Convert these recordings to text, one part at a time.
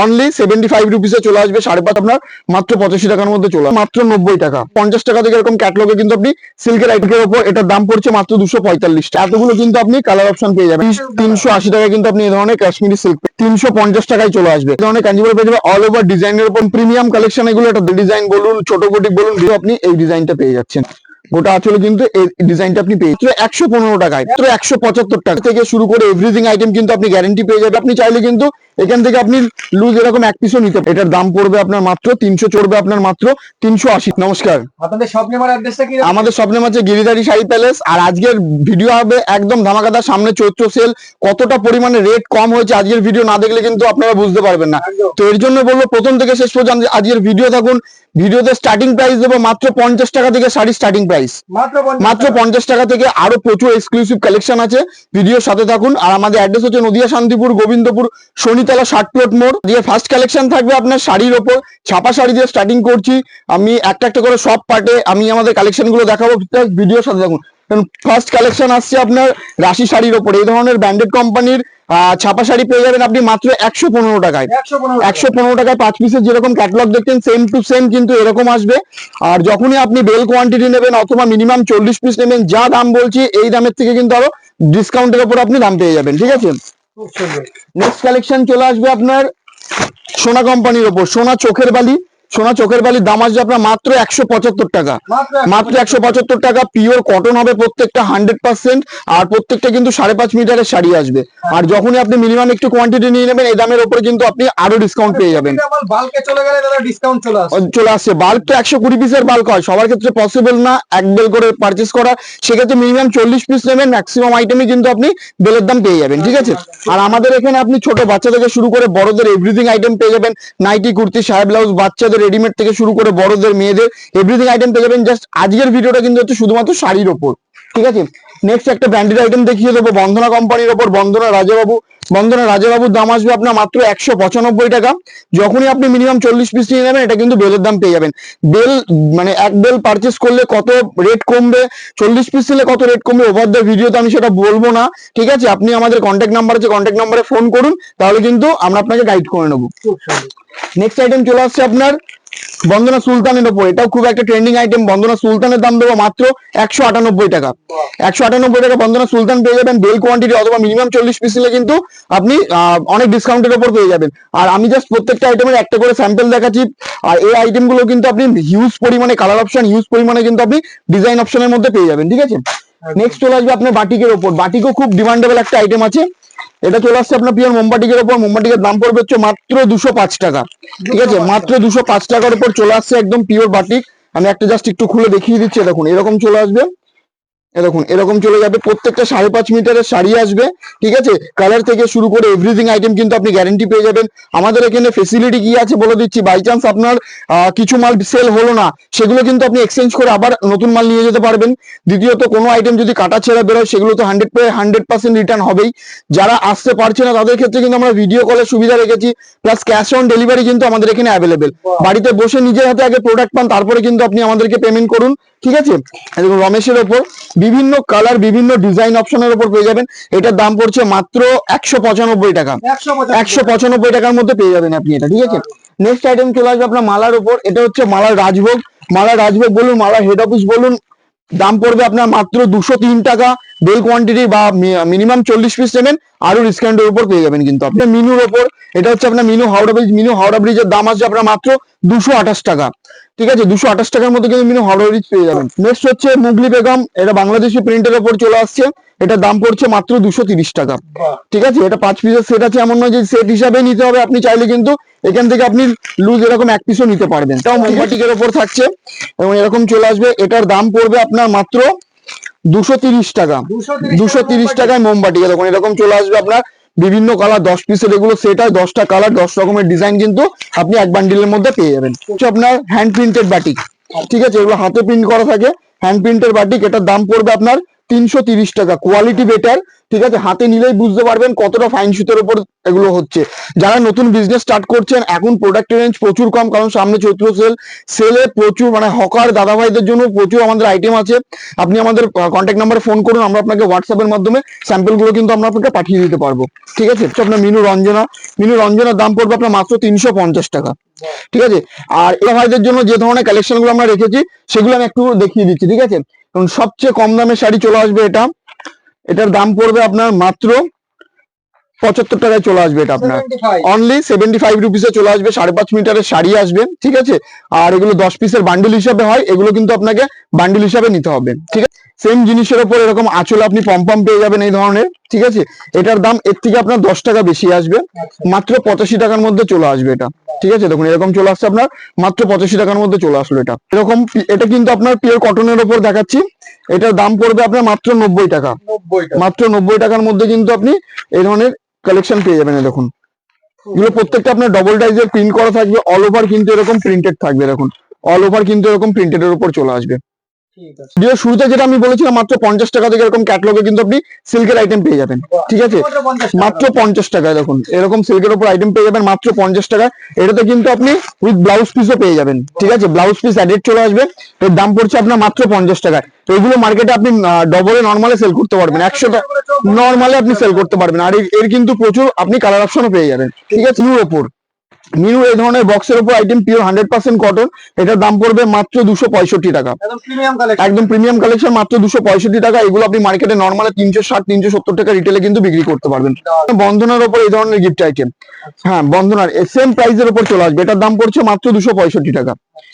Only 75 রুপিসে চলে আসবে 5.5 আপনার মাত্র 85 টাকার মধ্যে চলে মাত্র 90 টাকা 50 টাকা থেকে এরকম ক্যাটালগে কিন্তু আপনি সিল্কের আইটেমের উপর এটার দাম পড়ছে মাত্র 245 টাকা। এতগুলো কিন্তু আপনি কালার অপশন পেয়ে যাবেন। 380 টাকা কিন্তু আপনি এই ধরনের কাশ্মীরি সিল্ক 350 টাকায় চলে আসবে। এই ধরনের কাঞ্জিবরম পেয়ে যাবে অল ওভার ডিজাইনের উপর প্রিমিয়াম কালেকশন। এগুলো একটা ডিজাইন বলুন ছোট বুটিক বলুন আপনি এই ডিজাইনটা পেয়ে যাচ্ছেন। গোটা আঁচলে কিন্তু এই ডিজাইনটা আপনি পেয়ে 115 টাকায়, 175 টাকা থেকে শুরু করে এভরিথিং আইটেম কিন্তু আপনি গ্যারান্টি পেয়ে যাবেন। আপনি চাইলে কিন্তু এখান থেকে আপনি লুজ এরকম এক পিসও নিতে পারেন। এটার দাম পড়বে আপনার মাত্র 300, চড়বে আপনার মাত্র 380। নমস্কার, আপনাদের শপ নেম আর অ্যাড্রেসটা কি? আমাদের শপ নেম আছে গিরিধারী শাড়ি প্যালেস। আর আজকের ভিডিও হবে একদম ধামাকাদার। সামনে চৈত্র সেল, কতটা পরিমাণে রেট কম হয়েছে আজকের ভিডিও না দেখলে কিন্তু আপনারা বুঝতে পারবেন না। তো এর জন্য বলবো প্রথম থেকে শেষ পর্যন্ত আজকের ভিডিও থাকুন। ভিডিওতে স্টার্টিং প্রাইস দেবো মাত্র 50 টাকা থেকে শাড়ি স্টার্টিং প্রাইস মাত্র 50 টাকা থেকে। আরো প্রচুর এক্সক্লুসিভ কালেকশন আছে, ভিডিওর সাথে থাকুন। আর আমাদের অ্যাড্রেস হচ্ছে নদিয়া শান্তিপুর গোবিন্দপুর শনিতলা 60 প্লট মোড়। দিয়ে ফার্স্ট কালেকশন থাকবে আপনার শাড়ির ওপর, ছাপা শাড়ি দিয়ে স্টার্টিং করছি আমি একটা একটা করে সব পার্টে আমি আমাদের কালেকশন গুলো দেখাবো, ভিডিওর সাথে থাকুন। ফার্স্ট কালেকশন আসছে আপনার রাশি শাড়ির ওপর। এই ধরনের ব্র্যান্ডেড কোম্পানির ছাপা শাড়ি পেয়ে যাবেন আপনি মাত্র 115 টাকায়। 115 টাকায় 5 পিসের যেরকম ক্যাটালগ দেখতেন সেম টু সেম কিন্তু এরকম আসবে। আর যখনই আপনি বেল কোয়ান্টিটি নেবেন অথবা মিনিমাম 40 পিস নেবেন, যা দাম বলছি এই দামের থেকে কিন্তু আরো ডিসকাউন্টের উপর আপনি দাম পেয়ে যাবেন। ঠিক আছে, নেক্সট কালেকশন চলে আসবে আপনার সোনা কোম্পানির ওপর। সোনা চোখের বালি, সোনা চোখের বালির দাম আসবে আপনার মাত্র 175 টাকা। মাত্র 175 টাকা। পিওর কটন হবে প্রত্যেকটা 100%। আর প্রত্যেকটা কিন্তু 5.5 মিটারের শাড়ি আসবে। আর যখনই আপনি মিনিমাম একটু কোয়ান্টিটি নিয়ে নেবেন এই দামের উপরে কিন্তু আপনি আরো ডিসকাউন্ট পেয়ে যাবেন। চলে আসছে বাল্ক তো 120 পিসের বাল্ক হয়, সবার ক্ষেত্রে পসিবল না এক বেল করে পারচেস করা। সেক্ষেত্রে মিনিমাম 40 পিস নেবেন, ম্যাক্সিমাম আইটেমই কিন্তু আপনি বেলের দাম পেয়ে যাবেন। ঠিক আছে, আর আমাদের এখানে আপনি ছোট বাচ্চা থেকে শুরু করে বড়দের এভরিথিং আইটেম পেয়ে যাবেন। নাইটি, কুর্তি, শাড়ি, ব্লাউজ, বাচ্চাদের রেডিমেড থেকে শুরু করে বড়দের মেয়েদের এভরিথিং আইটেম পেয়ে যাবেন। জাস্ট আজকের ভিডিওটা কিন্তু হচ্ছে শুধুমাত্র শাড়ির ওপর। ঠিক আছে, নেক্সট একটা ব্র্যান্ডেড আইটেম দেখিয়ে দেবো বন্দনা কোম্পানির ওপর। বন্দনা রাজাবাবু, বন্দনা রাজাবাবুর দাম আসবে আপনার মাত্র 195 টাকা। যখনই আপনি মিনিমাম 40 পিস নিয়ে নেবেন এটা কিন্তু বেলের দাম পেয়ে যাবেন। বেল মানে এক বেল পারচেস করলে কত রেট কমবে, 40 পিস নিলে কত রেট কমবে ওভার দ্য ভিডিওতে আমি সেটা বলবো না। ঠিক আছে, আপনি আমাদের কন্ট্যাক্ট নাম্বার আছে, কন্ট্যাক্ট নাম্বারে ফোন করুন, তাহলে কিন্তু আমরা আপনাকে গাইড করে নেবো। নেক্সট আইটেম চলে আসছে আপনার বন্দনা সুলতানের ওপর। এটাও খুব একটা ট্রেন্ডিং আইটেম। বন্দনা সুলতানের দাম দেবো মাত্র 198 টাকা। 198 টাকা বন্দনা সুলতান পেয়ে যাবেন। বেল কোয়ান্টিটি অথবা মিনিমাম 40 পিস নিলে কিন্তু আপনি অনেক ডিসকাউন্টের উপর পেয়ে যাবেন। আর আমি জাস্ট প্রত্যেকটা আইটেমের একটা করে স্যাম্পল দেখাচ্ছি। আর এই আইটেম গুলো কিন্তু আপনি হিউজ পরিমাণে কালার অপশন, হিউজ পরিমাণে কিন্তু আপনি ডিজাইন অপশনের মধ্যে পেয়ে যাবেন। ঠিক আছে, নেক্সট চলে আসবে আপনার বাটিকের ওপর। বাটিকও খুব ডিমান্ডেবল একটা আইটেম আছে। এটা চলে আসছে আপনার পিওর মোমবাটিকের উপর। মোমবাটিকের দাম পড়বে হচ্ছে মাত্র 205 টাকা। ঠিক আছে, মাত্র 205 টাকার উপর চলে আসছে একদম পিওর বাটিক। আমি একটা জাস্ট একটু খুলে দেখিয়ে দিচ্ছি। দেখুন এরকম চলে আসবে, দেখুন এরকম চলে যাবে। প্রত্যেকটা 5.5 মিটারের শাড়ি আসবে। ঠিক আছে, কালার থেকে শুরু করে এভরিথিং আইটেম কিন্তু আপনি গ্যারান্টি পেয়ে যাবেন। আমাদের এখানে ফেসিলিটি কি আছে বলে দিচ্ছি। বাই চান্স আপনার কিছু মাল সেল হলো না, সেগুলো কিন্তু আপনি এক্সচেঞ্জ করে আবার নতুন মাল নিয়ে যেতে পারবেন। দ্বিতীয়ত কোনো আইটেম যদি কাটা ছেঁড়া বেরোয় সেগুলো তো 100% রিটার্ন হবেই। যারা আসতে পারছে না তাদের ক্ষেত্রে কিন্তু আমরা ভিডিও কলের সুবিধা রেখেছি, প্লাস ক্যাশ অন ডেলিভারি কিন্তু আমাদের এখানে অ্যাভেলেবেল। বাড়িতে বসে নিজের হাতে আগে প্রোডাক্ট পান, তারপরে কিন্তু আপনি আমাদেরকে পেমেন্ট করুন। ঠিক আছে, রমেশের ওপর বিভিন্ন কালার বিভিন্ন ডিজাইন অপশনের উপর পেয়ে যাবেন। এটার দাম পড়ছে মাত্র 195 টাকা। 195 টাকার মধ্যে পেয়ে যাবেন আপনি এটা। ঠিক আছে, নেক্সট আইটেম চলে আসবে আপনার মালার উপর। এটা হচ্ছে মালার রাজভোগ। মালার রাজভোগ বলুন, মালার হেড অফিস বলুন, দাম পড়বে আপনার মাত্র 203 টাকা। বেল কোয়ান্টিটি বা মিনিমাম 40 পিস নেবেন আরো ডিসকাউন্টের উপর পেয়ে যাবেন কিন্তু আপনি। মিনুর ওপর, এটা হচ্ছে আপনার মিনু হাওড়া ব্রিজ। মিনু হাওড়া ব্রিজের দাম আসবে আপনার মাত্র 228 টাকা। ঠিক আছে, 228 টাকার মধ্যে কিন্তু মিনু হাওড়া ব্রিজ পেয়ে যাবেন। নেক্সট হচ্ছে মুগলি বেগম। এটা বাংলাদেশি প্রিন্টের ওপর চলে আসছে। এটা দাম পড়ছে মাত্র 230 টাকা। ঠিক আছে, এটা 5 পিসের সেট আছে, এমন নয় যে সেট হিসাবে নিতে হবে। আপনি চাইলে কিন্তু এখান থেকে আপনি লুজ এরকম এক পিসও নিতে পারবেন। তাও মোমবাটিকের ওপর থাকছে এবং এরকম চলে আসবে। এটার দাম পড়বে আপনার মাত্র 230 টাকা। 230 টাকায় মোমবাটি। দেখুন এরকম চলে আসবে আপনার বিভিন্ন কালার 10 পিসের এগুলো সেট হয়। 10টা কালার 10 রকমের ডিজাইন কিন্তু আপনি এক বান্ডিলের মধ্যে পেয়ে যাবেন। আপনার হ্যান্ড প্রিন্টেড বাটিক। ঠিক আছে, এগুলো হাতে প্রিন্ট করা থাকে, হ্যান্ড প্রিন্টের বাটিক। এটার দাম পড়বে আপনার 330 টাকা, কোয়ালিটি বেটার। ঠিক আছে, হাতে নিলেই বুঝতে পারবেন কতটা ফাইন সুতোর উপর এগুলো হচ্ছে। যারা নতুন বিজনেস স্টার্ট করছেন, এখন প্রোডাক্ট রেঞ্জ প্রচুর কম, কারণ সামনে চৈত্র সেলে প্রচুর মানে হকার দাদা ভাইদের জন্য প্রচুর আমাদের আইটেম আছে। আপনি আমাদের কন্ট্যাক্ট নাম্বারে ফোন করুন, আমরা আপনাকে হোয়াটসঅ্যাপের মাধ্যমে স্যাম্পল গুলো কিন্তু আমরা আপনাকে পাঠিয়ে দিতে পারবো। ঠিক আছে, আপনার মিনু রঞ্জনার দাম পড়বে আপনার মাত্র 350 টাকা। ঠিক আছে, আর এ ভাইদের জন্য যে ধরনের কালেকশন গুলো আমরা রেখেছি সেগুলো আমি একটু দেখিয়ে দিচ্ছি। ঠিক আছে, কারণ সবচেয়ে কম দামের শাড়ি চলে আসবে এটার দাম পড়বে আপনার মাত্র 75 টাকায় চলে আসবে। এটা আপনার অনলি 75 রুপিসে চলে আসবে। 5.5 মিটারের শাড়ি আসবে। ঠিক আছে, আর এগুলো 10 পিসের বান্ডিল হিসাবে হয়, এগুলো কিন্তু আপনাকে বান্ডিল হিসাবে নিতে হবে। ঠিক আছে, সেম জিনিসের উপর এরকম আঁচল আপনি পম পেয়ে যাবেন এই ধরনের। ঠিক আছে, এটার দাম এর থেকে আপনার 10 টাকা বেশি আসবে, মাত্র 85 টাকার মধ্যে চলে আসবে এটা। ঠিক আছে, দেখুন এরকম চলে আসছে আপনার মাত্র 85 টাকার মধ্যে চলে আসলো এটা। এরকম এটা কিন্তু আপনার পিওর কটনের উপর দেখাচ্ছি, এটার দাম পড়বে আপনার মাত্র 90 টাকা। মাত্র 90 টাকার মধ্যে কিন্তু আপনি এই ধরনের কালেকশন পেয়ে যাবেন। দেখুন এগুলো প্রত্যেকটা আপনার ডবল ডাইজের প্রিন্ট করা থাকবে, অল ওভার কিন্তু এরকম প্রিন্টেড থাকবে। দেখুন অল ওভার কিন্তু এরকম প্রিন্টেড এর উপর চলে আসবে। ভিডিও শুরুতে যেটা আমি বলেছিলাম, মাত্র 50 টাকা থেকে এরকম ক্যাটলগে কিন্তু আপনি সিল্কের আইটেম পেয়ে যাবেন। ঠিক আছে, মাত্র 50 টাকায় দেখুন এরকম সিল্কের উপর আইটেম পেয়ে যাবেন মাত্র 50 টাকায়। এটাতে কিন্তু আপনি উইথ ব্লাউজ পিসও পেয়ে যাবেন। ঠিক আছে, ব্লাউজ পিস অ্যাডেড চলে আসবে। এর দাম পড়ছে আপনার মাত্র 50 টাকায়। তো এগুলো মার্কেটে আপনি ডবলে নর্মালে সেল করতে পারবেন, 100 টাকা নর্মালে আপনি সেল করতে পারবেন। আর এর কিন্তু প্রচুর আপনি কালার অপশনও পেয়ে যাবেন। ঠিক আছে, মিনু এই ধরনের বক্সের উপর আইটেম পিওর 100% কটন, এটার দাম পড়বে মাত্র 265 টাকা। একদম প্রিমিয়াম কালেকশন, মাত্র 265 টাকা। এগুলো আপনি মার্কেটে নর্মালে 360 370 টাকা রিটেলে কিন্তু বিক্রি করতে পারবেন। বন্ধনার উপর এই ধরনের গিফট আইটেম, হ্যাঁ বন্ধনার সেম প্রাইসের উপর চলে আসবে, এটার দাম পড়ছে মাত্র 265 টাকা।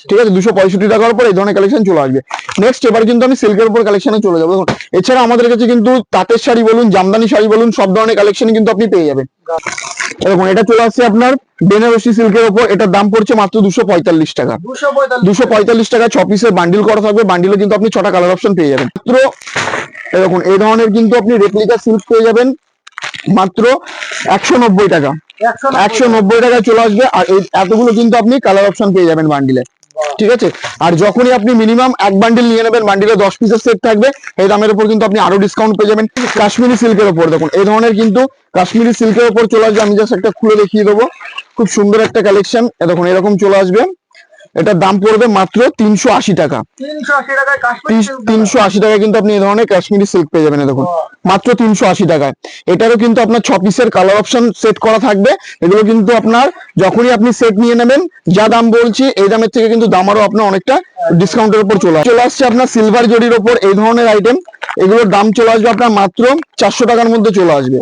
ঠিক আছে, 265 টাকার উপর এই ধরনের কালেকশন চলে আসবে। নেক্সট এবার কিন্তু আমি সিল্কের উপর কালেকশনে চলে যাবো। এছাড়া আমাদের কাছে কিন্তু তাঁতের শাড়ি বলুন, জামদানি শাড়ি বলুন, সব ধরনের কালেকশন কিন্তু আপনি পেয়ে যাবেন। এরকম এটা চলে আসছে আপনার বেনারসি সিল্কের উপর, এটার দাম পড়ছে মাত্র 245 টাকা। 245 টাকা 6 পিসের বান্ডিল করা থাকবে, বান্ডিলে কিন্তু আপনি 6টা কালার অপশন পেয়ে যাবেন। মাত্র এরকম এই ধরনের কিন্তু আপনি রেপ্লিকা সিল্ক পেয়ে যাবেন মাত্র 190 টাকা। 190 টাকায় চলে আসবে। আর এই এতগুলো কিন্তু আপনি কালার অপশন পেয়ে যাবেন বান্ডিলে। ঠিক আছে, আর যখনই আপনি মিনিমাম এক বান্ডিল নিয়ে নেবেন, বান্ডিলে 10 পিসের সেট থাকবে, এই দামের উপর কিন্তু আপনি আরো ডিসকাউন্ট পেয়ে যাবেন। কাশ্মীরি সিল্কের উপর দেখুন এই ধরনের কিন্তু কাশ্মীরি সিল্কের উপর চলে আসবে। আমি জাস্ট একটা খুলে দেখিয়ে দেবো, খুব সুন্দর একটা কালেকশন। দেখুন এরকম চলে আসবে, এটার দাম পড়বে মাত্র 380 টাকা। 380 টাকায় কিন্তু আপনি এই ধরনের কাশ্মীরি সিল্ক পেয়ে যাবেন। দেখুন মাত্র 380 টাকায়। এটারও কিন্তু আপনার 6 পিসের কালার অপশন সেট করা থাকবে। এগুলো কিন্তু আপনার যখনই আপনি সেট নিয়ে নেবেন, যা দাম বলছি এই দামের থেকে কিন্তু দাম আরো আপনার অনেকটা ডিসকাউন্টের উপর চলে আসছে। আপনার সিলভার জরির উপর এই ধরনের আইটেম, এগুলোর দাম চলে আসবে আপনার মাত্র 400 টাকার মধ্যে চলে আসবে।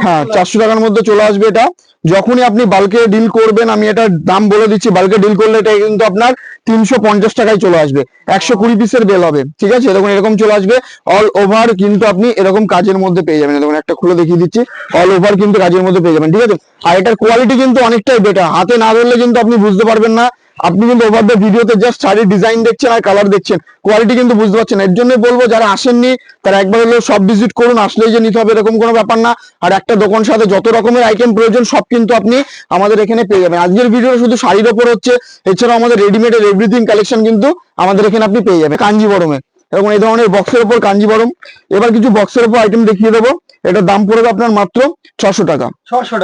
হ্যাঁ 400 টাকার মধ্যে চলে আসবে। এটা যখনই আপনি বাল্কে ডিল করবেন, আমি এটার দাম বলে দিচ্ছি, বাল্কে ডিল করলে এটা কিন্তু আপনার 350 টাকায় চলে আসবে। 120 পিসের বেল হবে। ঠিক আছে, দেখুন এরকম চলে আসবে। অল ওভার কিন্তু আপনি এরকম কাজের মধ্যে পেয়ে যাবেন। দেখুন একটা খুলে দেখিয়ে দিচ্ছি, অল ওভার কিন্তু কাজের মধ্যে পেয়ে যাবেন। ঠিক আছে, আর এটার কোয়ালিটি কিন্তু অনেকটাই বেটার, হাতে না ধরলে কিন্তু আপনি বুঝতে পারবেন না। আপনি কিন্তু ওভার দ্য ভিডিওতে জাস্ট শাড়ির ডিজাইন দেখছেন আর কালার দেখছেন, কোয়ালিটি কিন্তু বুঝতে পারছেন। এর জন্য বলবো যারা আসেননি তারা একবার হলেও সব ভিজিট করুন, আসলেই যে নিতে হবে এরকম কোনো ব্যাপার না। আর একটা দোকান সাথে যত রকমের আইটেম প্রয়োজন সব কিন্তু আপনি আমাদের এখানে পেয়ে যাবেন। আজকের ভিডিওটা শুধু শাড়ির ওপর হচ্ছে, এছাড়াও আমাদের রেডিমেড এভরিথিং কালেকশন কিন্তু আমাদের এখানে আপনি পেয়ে যাবেন। কাঞ্জিবরমে এবং এই ধরনের বক্সের উপর কাঞ্জিবরম। এবার কিছু বক্সের উপর আইটেম দেখিয়ে দেবো, এটার দাম পড়বে আপনার মাত্র 600 টাকা।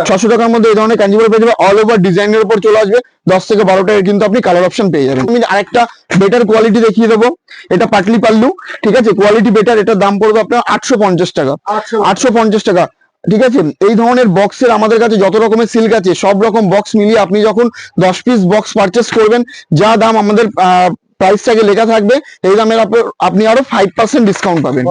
600 টাকার মধ্যে এই ধরনের কাঞ্জিবরম পেয়ে যাবে। অল ওভার ডিজাইনের উপর চলে আসবে, 10 থেকে 12টা কিন্তু আপনি কালার অপশন পেয়ে যাবেন। আমি আরেকটা বেটার কোয়ালিটি দেখিয়ে দেবো, এটা পাটলি পাল্লু। ঠিক আছে, কোয়ালিটি বেটার, এটার দাম পড়বে আপনার 850 টাকা। 850 টাকা। ঠিক আছে, এই ধরনের বক্সের আমাদের কাছে যত রকমের সিল্ক আছে সব রকম বক্স মিলিয়ে আপনি যখন 10 পিস বক্স পারচেস করবেন, যা দাম আমাদের প্রাইস ট্যাগে লেখা থাকবে এই দামের আপনি আরো 5% ডিসকাউন্ট পাবেন।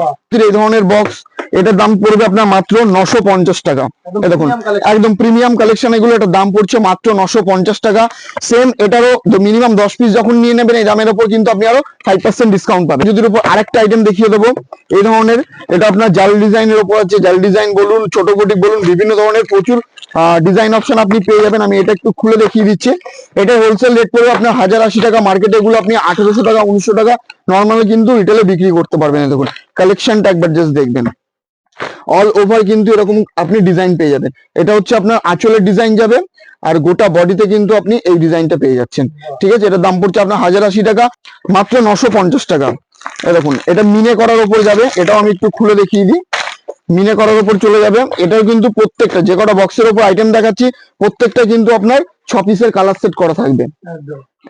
এই ধরনের বক্স, এটার দাম পড়বে আপনার মাত্র 950 টাকা। দেখুন একদম প্রিমিয়াম কালেকশন এগুলো, এটার দাম পড়ছে মাত্র 950 টাকা। সেম এটারও মিনিমাম 10 পিস যখন নিয়ে নেবেন এই দামের উপর কিন্তু আপনি আরো 5% ডিসকাউন্ট পাবেন। যদি উপর আরেকটা আইটেম দেখিয়ে দেবো এই ধরনের, এটা আপনার জাল ডিজাইনের উপর আছে, জাল ডিজাইন বলুন, ছোট বুটিক বলুন, বিভিন্ন ধরনের প্রচুর ডিজাইন অপশন আপনি পেয়ে যাবেন। আমি এটা একটু খুলে দেখিয়ে দিচ্ছি, এটা হোলসেল রেট পড়বে আপনার 1080 টাকা। মার্কেটে এগুলো আপনি 1800 টাকা 1900 টাকা নর্মালি কিন্তু রিটেলে বিক্রি করতে পারবেন। দেখুন কালেকশনটা একবার জাস্ট দেখবেন, অল ওভার কিন্তু এরকম আপনি ডিজাইন পেয়ে যাবেন। এটা হচ্ছে আপনার আঁচলের ডিজাইন যাবে, আর গোটা বডিতে কিন্তু আপনি এই ডিজাইনটা পেয়ে যাচ্ছেন। ঠিক আছে, এটার দাম পড়ছে আপনার 1080 টাকা, মাত্র 950 টাকা। এই দেখুন এটা মিনে করার উপর যাবে, এটাও আমি একটু খুলে দেখিয়ে দিই। মিনে করার উপর চলে যাবে, এটাও কিন্তু প্রত্যেকটা যে কটা বক্সের উপর আইটেম দেখাচ্ছি প্রত্যেকটা কিন্তু আপনার 6 পিসের কালার সেট করা থাকবে।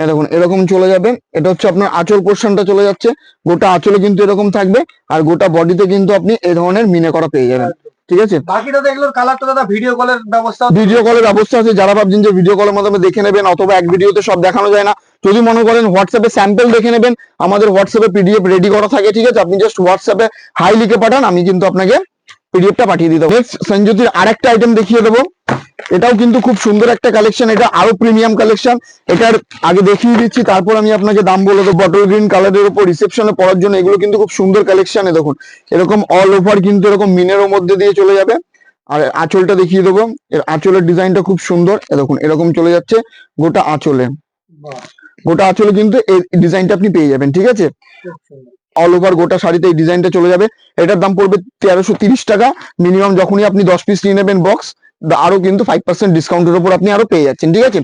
এই দেখুন এরকম চলে যাবে, এটা হচ্ছে আপনার আঁচল পোর্শনটা চলে যাচ্ছে, গোটা আঁচলে কিন্তু এরকম থাকবে, আর গোটা বডিতে কিন্তু আপনি এই ধরনের মিনে করা পেয়ে যাবেন। ঠিক আছে, বাকিটা এগুলোর কালারটা দাদা ভিডিও কলের ব্যবস্থা ভিডিও কলের ব্যবস্থা আছে, যারা ভাবছেন যে ভিডিও কলের মাধ্যমে দেখে নেবেন, অথবা এক ভিডিওতে সব দেখানো যায় না, যদি মনে করেন হোয়াটসঅ্যাপে স্যাম্পল দেখে নেবেন, আমাদের হোয়াটসঅ্যাপে পিডিএফ রেডি করা থাকে। ঠিক আছে, আপনি জাস্ট হোয়াটসঅ্যাপে হাই লিখে পাঠান, আমি কিন্তু আপনাকে পিডিএফটা পাঠিয়ে দিতে হবে। নেক্সট সঞ্জুতির আরেকটা আইটেম দেখিয়ে দেবো, এটাও কিন্তু খুব সুন্দর একটা কালেকশন, এটা আরো প্রিমিয়াম কালেকশন। এটার আগে দেখিয়ে দিচ্ছি, তারপর আমি আপনাকে দাম বলে দেবো। বটল গ্রিন কালারের উপর রিসেপশনে পরার জন্য এগুলো কিন্তু খুব সুন্দর কালেকশন। দেখুন এরকম অল ওভার কিন্তু এরকম মিনের মধ্যে দিয়ে চলে যাবে। আর আঁচলটা দেখিয়ে দেবো, এর আঁচলের ডিজাইনটা খুব সুন্দর। দেখুন এরকম চলে যাচ্ছে গোটা আঁচলে, গোটা আঁচলে কিন্তু এই ডিজাইনটা আপনি পেয়ে যাবেন। ঠিক আছে, অল ওভার গোটা শাড়িতে এই ডিজাইনটা চলে যাবে। এটার দাম পড়বে 1330 টাকা। মিনিমাম যখনই আপনি 10 পিস নিয়ে নেবেন বক্স, আরো কিন্তু 5% ডিসকাউন্টের উপর আপনি আরো পেয়ে যাচ্ছেন। ঠিক আছে,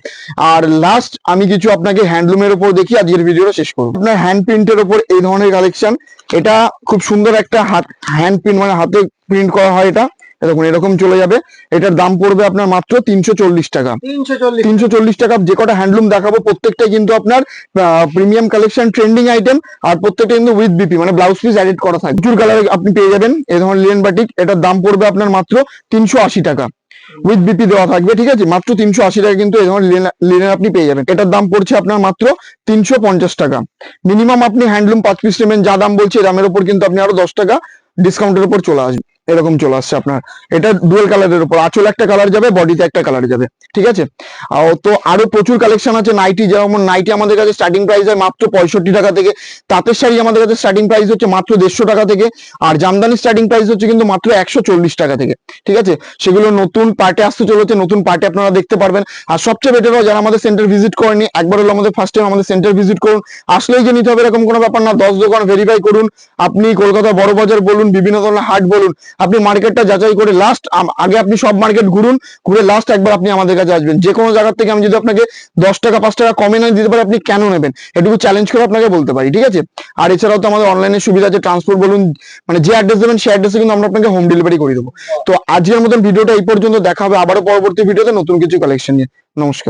আর লাস্ট আমি কিছু আপনাকে হ্যান্ডলুমের উপর দেখি, আজকের ভিডিওটা শেষ করবো। আপনার হ্যান্ড প্রিন্টের উপর এই ধরনের কালেকশন, এটা খুব সুন্দর একটা হ্যান্ড প্রিন্ট, মানে হাতে প্রিন্ট করা হয়। এটা দেখুন এরকম চলে যাবে, এটার দাম পড়বে আপনার মাত্র 340 টাকা। 340 টাকা। যে কটা হ্যান্ডলুম দেখাবো প্রত্যেকটাই কিন্তু আপনার প্রিমিয়াম কালেকশন, ট্রেন্ডিং আইটেম, আর প্রত্যেকটা কিন্তু উইথ বিপি মানে ব্লাউজ পিস এডিট করা থাকে। প্রচুর কালার আপনি পেয়ে যাবেন এই ধরনের লিনেন বাটিক, এটার দাম পড়বে আপনার মাত্র 380 টাকা, উইথ বিপি দেওয়া থাকবে। ঠিক আছে, মাত্র 380 টাকা কিন্তু এই ধরনের লিনেন আপনি পেয়ে যাবেন। এটার দাম পড়ছে আপনার মাত্র 350 টাকা। মিনিমাম আপনি হ্যান্ডলুম 5 পিস নেবেন, যা দাম বলছে দামের উপর কিন্তু আপনি আরো 10 টাকা ডিসকাউন্টের উপর চলে আসবে। এরকম চলে আসছে আপনার, এটা ডুয়াল কালারের উপর, আঁচল একটা কালার যাবে, বডিতে একটা কালার যাবে। ঠিক আছে, তো আরো প্রচুর কালেকশন আছে। নাইটি, যেমন নাইটি আমাদের কাছে স্টার্টিং প্রাইস হয় মাত্র 65 টাকা থেকে। তাঁতের শাড়ি আমাদের কাছে স্টার্টিং প্রাইস হচ্ছে মাত্র 150 টাকা থেকে, আর জামদানি স্টার্টিং প্রাইস হচ্ছে কিন্তু মাত্র 140 টাকা থেকে। ঠিক আছে, সেগুলো নতুন পার্টে আসতে চলেছে, নতুন পার্টে আপনারা দেখতে পারবেন। আর সবচেয়ে বেটার হয় যারা আমাদের সেন্টার ভিজিট করেনি, একবার হলো আমাদের ফার্স্ট টাইম আমাদের সেন্টার ভিজিট করুন। আসলেই যে নিতে হবে এরকম কোনো ব্যাপার না, 10 দোকান ভেরিফাই করুন। আপনি কলকাতা বড় বাজার বলুন, বিভিন্ন ধরনের হাট বলুন, আপনি মার্কেটটা যাচাই করে লাস্ট আগে আপনি সব মার্কেট ঘুরুন, ঘুরে লাস্ট একবার আপনি আমাদের কাছে আসবেন। যে কোনো জায়গা থেকে আমি যদি আপনাকে 10 টাকা 5 টাকা কমে না দিতে পারি, আপনি কেন নেবেন, এটুকু চ্যালেঞ্জ করে আপনাকে বলতে পারি। ঠিক আছে, আর এছাড়াও তো আমাদের অনলাইনে সুবিধা আছে, ট্রান্সপোর্ট বলুন, মানে যে অ্যাড্রেস দেবেন সেই অ্যাড্রেসে কিন্তু আমরা আপনাকে হোম ডেলিভারি করে দেবো। তো আজকের মতন ভিডিওটা এই পর্যন্ত, দেখা হবে আবারও পরবর্তী ভিডিওতে নতুন কিছু কালেকশন নিয়ে। নমস্কার।